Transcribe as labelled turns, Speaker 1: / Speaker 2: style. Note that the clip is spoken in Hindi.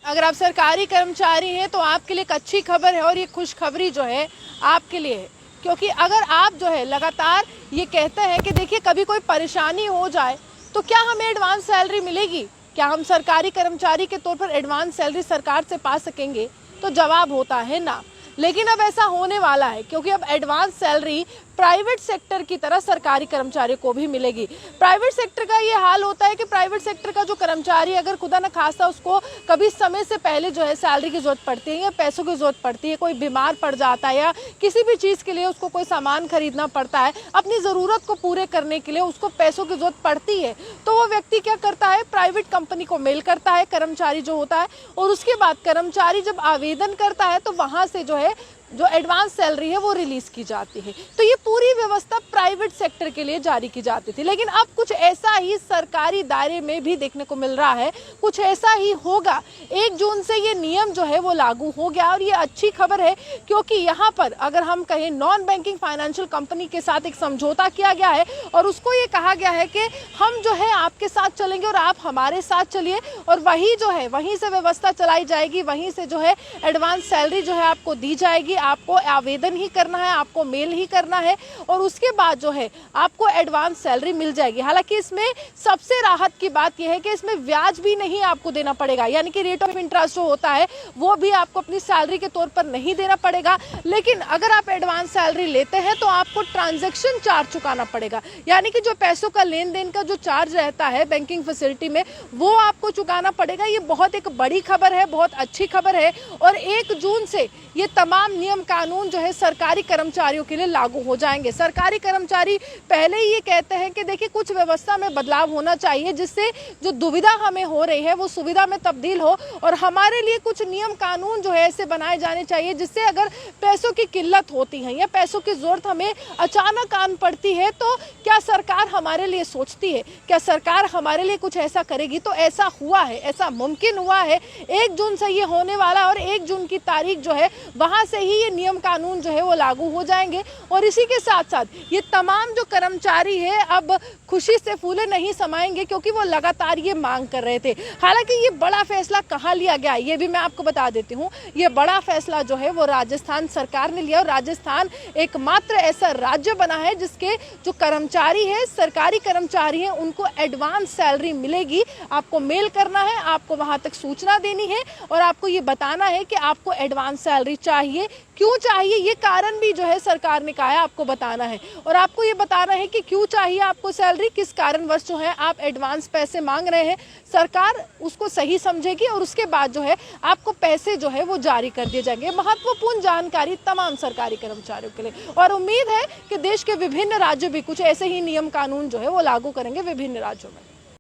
Speaker 1: अगर आप सरकारी कर्मचारी हैं तो आपके लिए एक अच्छी खबर है और ये खुशखबरी जो है आपके लिए है, क्योंकि अगर आप जो है लगातार ये कहते हैं कि देखिए कभी कोई परेशानी हो जाए तो क्या हमें एडवांस सैलरी मिलेगी, क्या हम सरकारी कर्मचारी के तौर पर एडवांस सैलरी सरकार से पा सकेंगे, तो जवाब होता है ना। लेकिन अब ऐसा होने वाला है, क्योंकि अब एडवांस सैलरी प्राइवेट सेक्टर की तरह सरकारी कर्मचारी को भी मिलेगी। प्राइवेट सेक्टर का ये हाल होता है कि प्राइवेट सेक्टर का जो कर्मचारी अगर खुदा न खास्ता उसको कभी समय से पहले जो है सैलरी की जरूरत पड़ती है या पैसों की जरूरत पड़ती है, कोई बीमार पड़ जाता है या किसी भी चीज़ के लिए उसको कोई सामान खरीदना पड़ता है, अपनी ज़रूरत को पूरे करने के लिए उसको पैसों की जरूरत पड़ती है, तो वो व्यक्ति क्या करता है, प्राइवेट कंपनी को मेल करता है कर्मचारी जो होता है, और उसके बाद कर्मचारी जब आवेदन करता है तो वहाँ से जो है जो एडवांस सैलरी है वो रिलीज की जाती है। तो ये पूरी व्यवस्था प्राइवेट सेक्टर के लिए जारी की जाती थी, लेकिन अब कुछ ऐसा ही सरकारी दायरे में भी देखने को मिल रहा है, कुछ ऐसा ही होगा। 1 जून से ये नियम जो है वो लागू हो गया और ये अच्छी खबर है, क्योंकि यहाँ पर अगर हम कहें नॉन बैंकिंग फाइनेंशियल कंपनी के साथ एक समझौता किया गया है और उसको ये कहा गया है कि हम जो है आपके साथ चलेंगे और आप हमारे साथ चलिए, और वही जो है वहीं से व्यवस्था चलाई जाएगी, वहीं से जो है एडवांस सैलरी जो है आपको दी जाएगी। आपको आवेदन ही करना है, आपको मेल ही करना है और उसके बाद जो है आपको एडवांस सैलरी मिल जाएगी। हालांकि इसमें सबसे राहत की बात यह है कि इसमें ब्याज भी नहीं आपको देना पड़ेगा, यानी कि रेट ऑफ इंटरेस्ट जो होता है वो भी आपको अपनी सैलरी के तौर पर नहीं देना पड़ेगा। लेकिन अगर आप एडवांस सैलरी लेते हैं तो आपको ट्रांजैक्शन चार्ज चुकाना पड़ेगा, यानी कि जो पैसों का लेन देन का जो चार्ज रहता है बैंकिंग फैसिलिटी में वो आपको चुकाना पड़ेगा। ये बहुत एक बड़ी खबर है, बहुत अच्छी खबर है, और 1 जून से ये तमाम नियम कानून जो है सरकारी कर्मचारियों के लिए लागू हो जाएंगे। सरकारी कर्मचारी पहले ही ये कहते हैं कि देखिए कुछ व्यवस्था में बदलाव होना चाहिए, जिससे जो दुविधा हमें हो रही है वो सुविधा में तब्दील हो, और हमारे लिए कुछ नियम कानून जो है ऐसे बनाए जाने चाहिए जिससे अगर पैसों की किल्लत होती है या पैसों की जरूरत हमें अचानक आन पड़ती है तो क्या सरकार हमारे लिए सोचती है, क्या सरकार हमारे लिए कुछ ऐसा करेगी। तो ऐसा हुआ है, ऐसा मुमकिन हुआ है। 1 जून से ये होने वाला, और 1 जून की तारीख जो है वहां से ही ये नियम कानून जो है वो लागू हो जाएंगे। और इसी के साथ साथ ये तमाम जो कर्मचारी है अब खुशी से फूले नहीं समाएंगे, क्योंकि वो लगातार ये मांग कर रहे थे। हालांकि ये बड़ा फैसला कहाँ लिया गया ये भी मैं आपको बता देती हूँ। ये बड़ा फैसला जो है वो राजस्थान सरकार ने लिया, और राजस्थान एकमात्र ऐसा राज्य बना है जिसके जो कर्मचारी है, सरकारी कर्मचारी हैं, उनको एडवांस सैलरी मिलेगी। आपको मेल करना है, आपको वहां तक सूचना देनी है और आपको ये बताना है कि आपको एडवांस सैलरी चाहिए, क्यों चाहिए, ये कारण भी जो है सरकार ने कहा है आपको बताना है, और आपको ये बताना है कि क्यों चाहिए आपको सैलरी, किस कारणवश जो है आप एडवांस पैसे मांग रहे हैं। सरकार उसको सही समझेगी और उसके बाद जो है आपको पैसे जो है वो जारी कर दिए जाएंगे। महत्वपूर्ण जानकारी तमाम सरकारी कर्मचारियों के लिए, और उम्मीद है कि देश के विभिन्न राज्य भी कुछ ऐसे ही नियम कानून जो है वो लागू करेंगे विभिन्न राज्यों में।